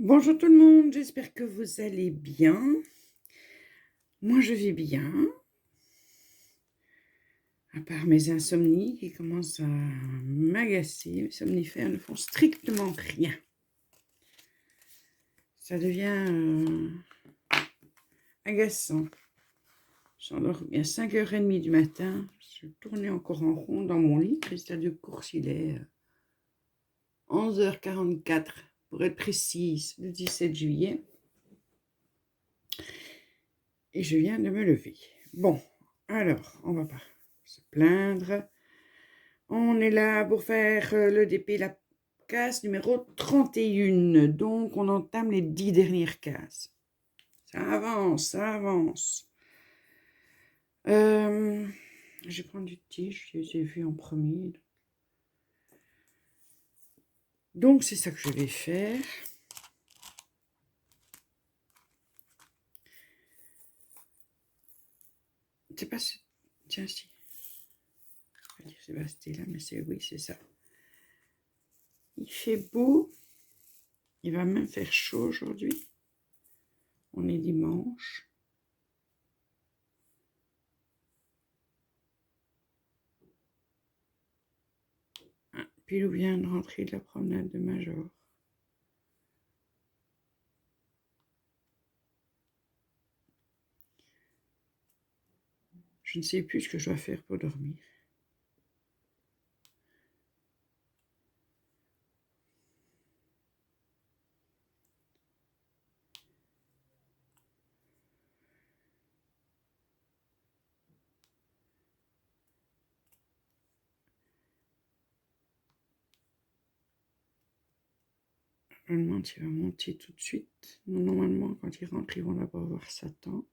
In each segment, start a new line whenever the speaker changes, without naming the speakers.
Bonjour tout le monde, j'espère que vous allez bien. Moi, je vais bien, à part mes insomnies qui commencent à m'agacer. Les somnifères ne font strictement rien. Ça devient agaçant. J'endors à 5h30 du matin. Je tournais encore en rond dans mon lit. Le résultat de course, il est 11h44, pour être précise, le 17 juillet. Et je viens de me lever. Bon, alors, on va pas se plaindre. On est là pour faire le DP, la case numéro 31. Donc, on entame les 10 dernières cases. Ça avance, ça avance. Je vais prendre du thé, je les ai vus en premier. Donc, c'est ça que je vais faire. C'est pas... Tiens, si. Je vais dire Sébastien là, mais c'est... Oui, c'est ça. Il fait beau. Il va même faire chaud aujourd'hui. On est dimanche. Ah, Pilou vient de rentrer de la promenade de Major. Je ne sais plus ce que je dois faire pour dormir. Je me demande s'il va monter tout de suite. Normalement, quand il rentre, ils vont d'abord voir Satan.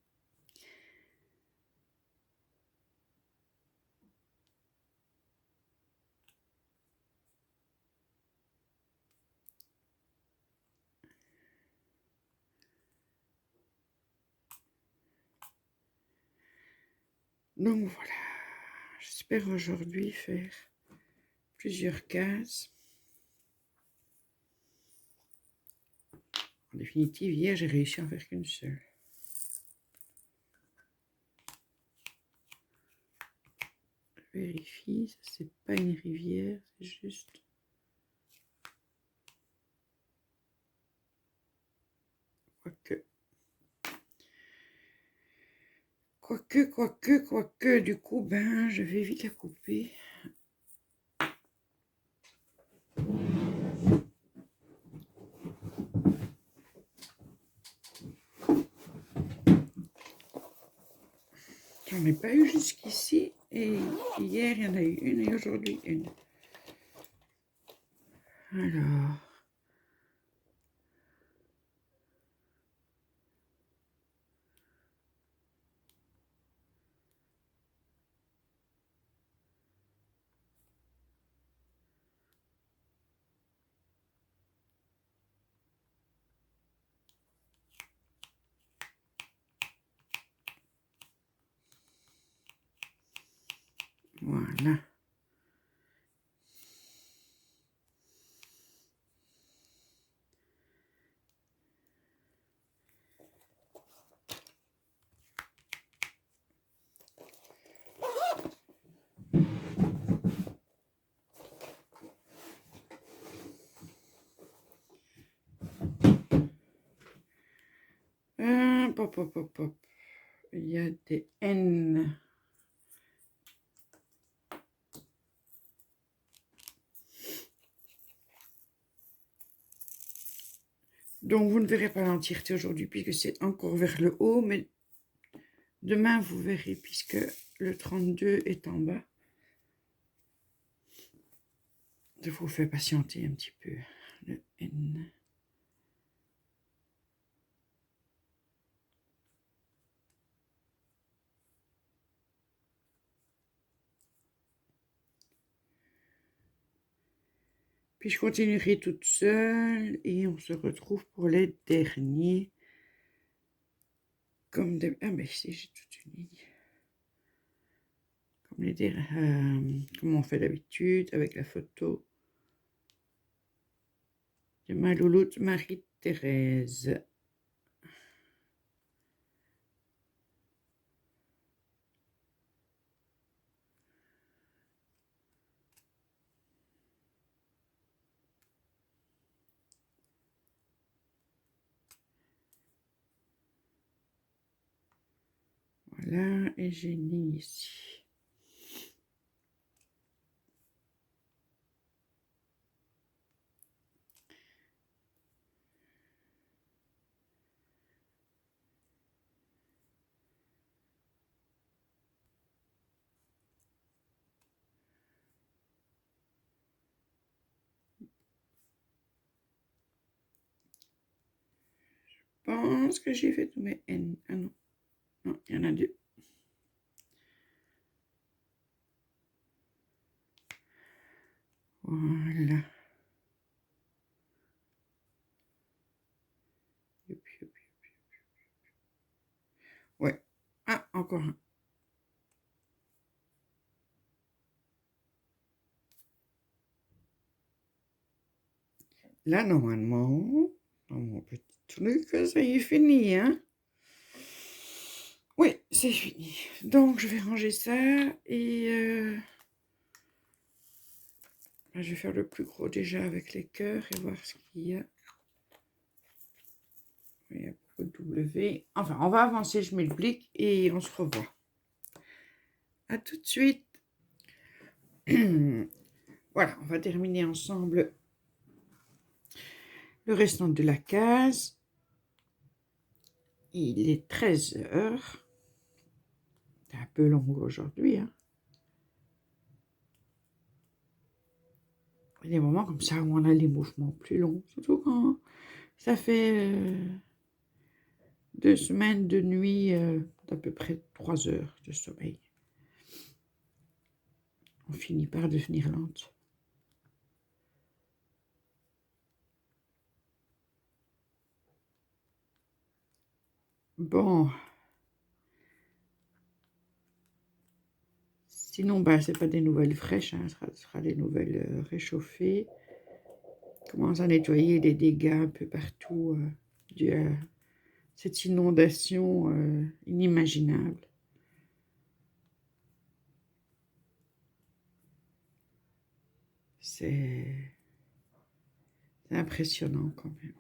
Donc voilà, j'espère aujourd'hui faire plusieurs cases. En définitive, hier, j'ai réussi à en faire qu'une seule. Je vérifie, ça c'est pas une rivière, c'est juste... Quoique, du coup, ben, je vais vite la couper. J'en ai pas eu jusqu'ici, et hier, il y en a eu une, et aujourd'hui, une. Alors... Voilà. Pop. Il y a des N. Donc, vous ne verrez pas l'entièreté aujourd'hui puisque c'est encore vers le haut, mais demain, vous verrez puisque le 32 est en bas. Je vous fais patienter un petit peu. Le N. Puis je continuerai toute seule et on se retrouve pour les derniers. Comme des... Ah ben ici j'ai toute une ligne. Comme les derniers, comme on fait d'habitude avec la photo de ma louloute Thérèse. Voilà, et Génie ici. Je pense que j'ai fait tous mes N. Ah non, non, il y en a deux. Voilà. Ouais. Ah, encore un. Là, normalement, dans mon petit truc, ça y est fini, hein. Oui, c'est fini. Donc, je vais ranger ça et je vais faire le plus gros déjà avec les cœurs et voir ce qu'il y a. Il y a beaucoup de W. Enfin, on va avancer, je mets le blic et on se revoit. À tout de suite. Voilà, on va terminer ensemble le restant de la case. Il est 13 heures. C'est un peu long aujourd'hui, hein. Il y a des moments comme ça où on a les mouvements plus longs, surtout quand ça fait 2 semaines de nuit d'à peu près 3 heures de sommeil. On finit par devenir lente. Bon. Sinon, bah, c'est pas des nouvelles fraîches, hein, ce sera des nouvelles réchauffées. On commence à nettoyer les dégâts un peu partout dû à cette inondation inimaginable. C'est impressionnant quand même.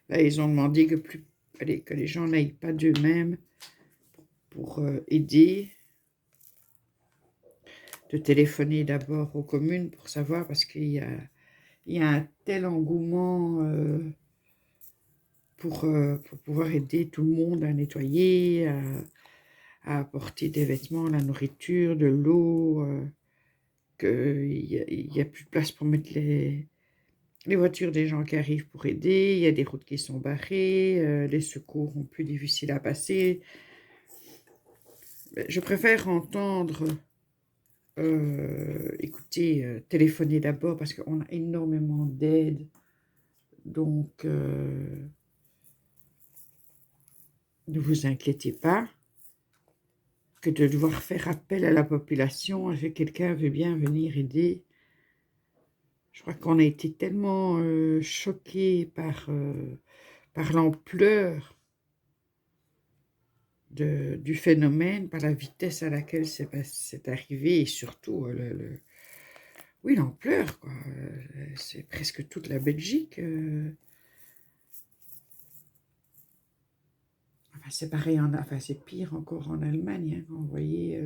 Là, ils ont demandé que les gens n'aillent pas d'eux-mêmes pour aider, de téléphoner d'abord aux communes pour savoir, parce qu'il y a un tel engouement pour pouvoir aider tout le monde à nettoyer, à apporter des vêtements, la nourriture, de l'eau, qu'il n'y a plus de place pour mettre les voitures des gens qui arrivent pour aider, il y a des routes qui sont barrées, les secours sont plus difficiles à passer. Je préfère entendre, écouter, téléphoner d'abord parce qu'on a énormément d'aide. Donc, ne vous inquiétez pas, que de devoir faire appel à la population, que quelqu'un veut bien venir aider. Je crois qu'on a été tellement choqués par l'ampleur du phénomène, par la vitesse à laquelle c'est arrivé et surtout oui, l'ampleur, quoi. C'est presque toute la Belgique. Enfin, c'est pareil, enfin, c'est pire encore en Allemagne, hein, quand vous voyez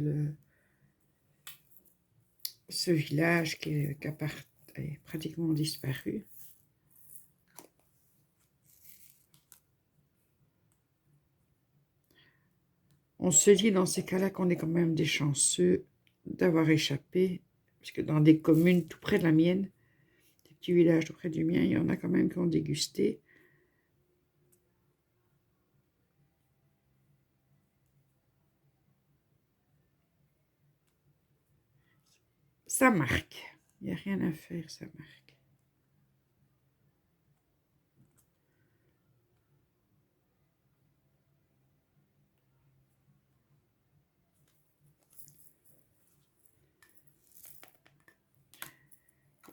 ce village qui est pratiquement disparu. On se dit dans ces cas-là qu'on est quand même des chanceux d'avoir échappé, parce que dans des communes tout près de la mienne, des petits villages tout près du mien, il y en a quand même qui ont dégusté. Ça marque. Il n'y a rien à faire, ça marque.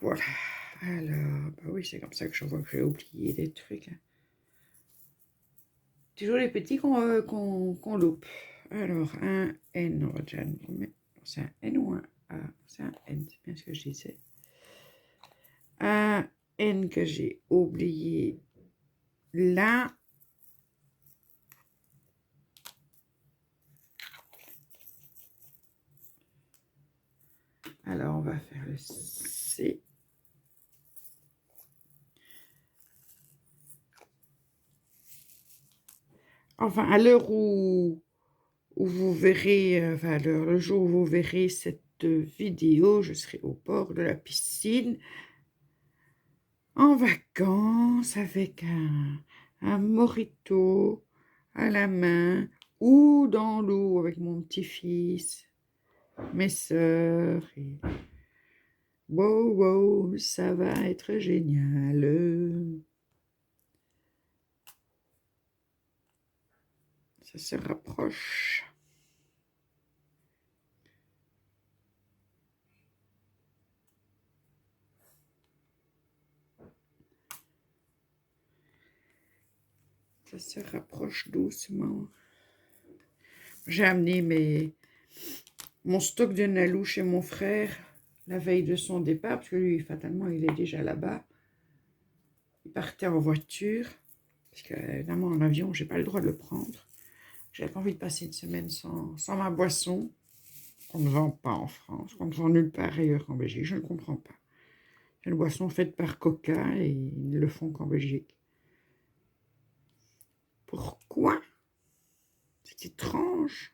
Voilà. Alors, bah oui, c'est comme ça que je vois que j'ai oublié des trucs. Hein. Toujours les petits qu'on loupe. Alors, un N, on va déjà nommer. C'est un N ou un A? C'est un N, c'est bien ce que je disais. Un N que j'ai oublié là. Alors, on va faire le C. Enfin, à l'heure où vous verrez, enfin, le jour où vous verrez cette vidéo, je serai au bord de la piscine, en vacances, avec un mojito à la main, ou dans l'eau avec mon petit-fils, mes sœurs, et wow, wow, ça va être génial. Ça se rapproche. Ça se rapproche doucement. J'ai amené mon stock de Nalou chez mon frère la veille de son départ, parce que lui, fatalement, il est déjà là-bas. Il partait en voiture, parce que, évidemment, en avion, j'ai pas le droit de le prendre. J'avais pas envie de passer une semaine sans ma boisson, qu'on ne vend pas en France, qu'on ne vend nulle part ailleurs qu'en Belgique. Je ne comprends pas. C'est une boisson faite par Coca et ils ne le font qu'en Belgique. Pourquoi? C'est étrange.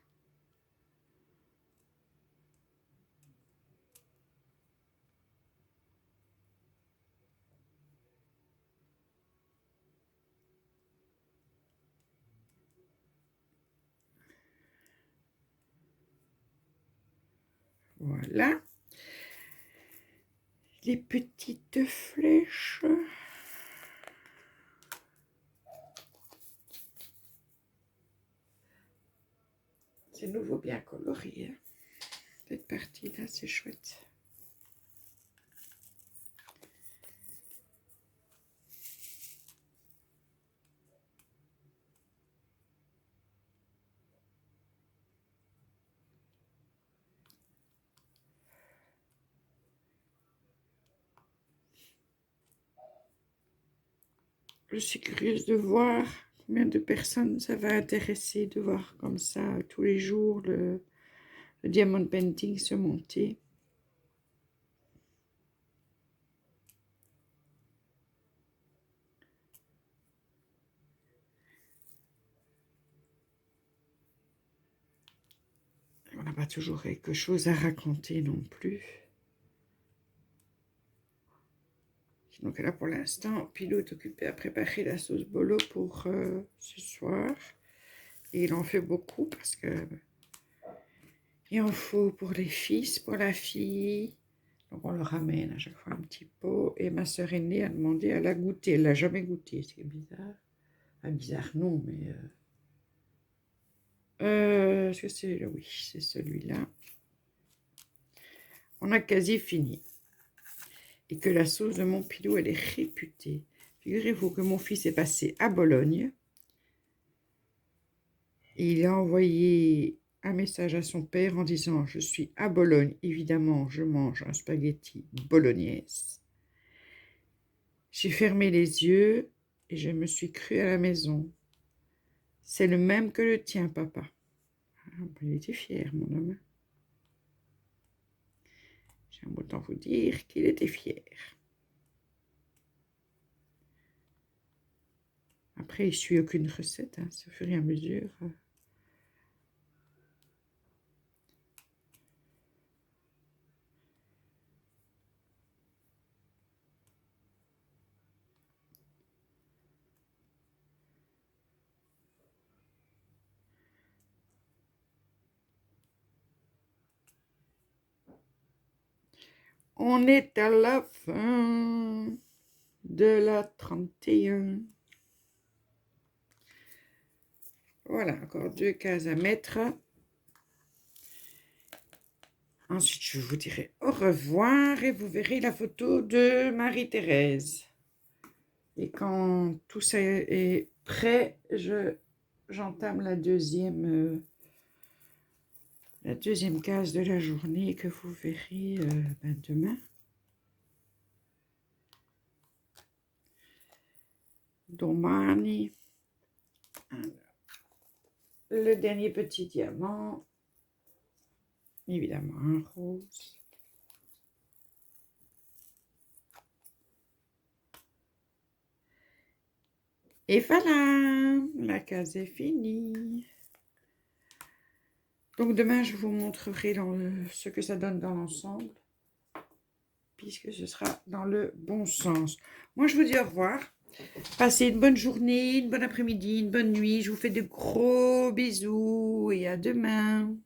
Voilà. Les petites flèches. C'est nouveau bien coloré. Hein. Cette partie-là, c'est chouette. Je suis curieuse de voir combien de personnes ça va intéresser de voir comme ça tous les jours le diamond painting se monter. On n'a pas toujours quelque chose à raconter non plus. Donc là, pour l'instant, Pilou est occupé à préparer la sauce bolo pour ce soir. Et il en fait beaucoup parce que il en faut pour les fils, pour la fille. Donc on le ramène à chaque fois un petit pot. Et ma sœur aînée a demandé à la goûter. Elle l'a jamais goûté, c'est bizarre. Enfin, bizarre non, mais... est-ce que c'est... Oui, c'est celui-là. On a quasi fini. Et que la sauce de mon Pilou, elle est réputée. Figurez-vous que mon fils est passé à Bologne. Et il a envoyé un message à son père en disant « Je suis à Bologne, évidemment, je mange un spaghetti bolognaise. » J'ai fermé les yeux et je me suis crue à la maison. « C'est le même que le tien, papa. » Il était fier, mon homme. J'aime autant vous dire qu'il était fier. Après, il ne suit aucune recette, hein, au fur et à mesure. On est à la fin de la 31. Voilà, encore 2 cases à mettre. Ensuite, je vous dirai au revoir et vous verrez la photo de Marie-Thérèse. Et quand tout ça est prêt, j'entame la deuxième case de la journée que vous verrez demain. Domani. Alors, le dernier petit diamant. Évidemment un rose. Et voilà, la case est finie. Donc demain, je vous montrerai ce que ça donne dans l'ensemble, puisque ce sera dans le bon sens. Moi, je vous dis au revoir. Passez une bonne journée, une bonne après-midi, une bonne nuit. Je vous fais de gros bisous et à demain.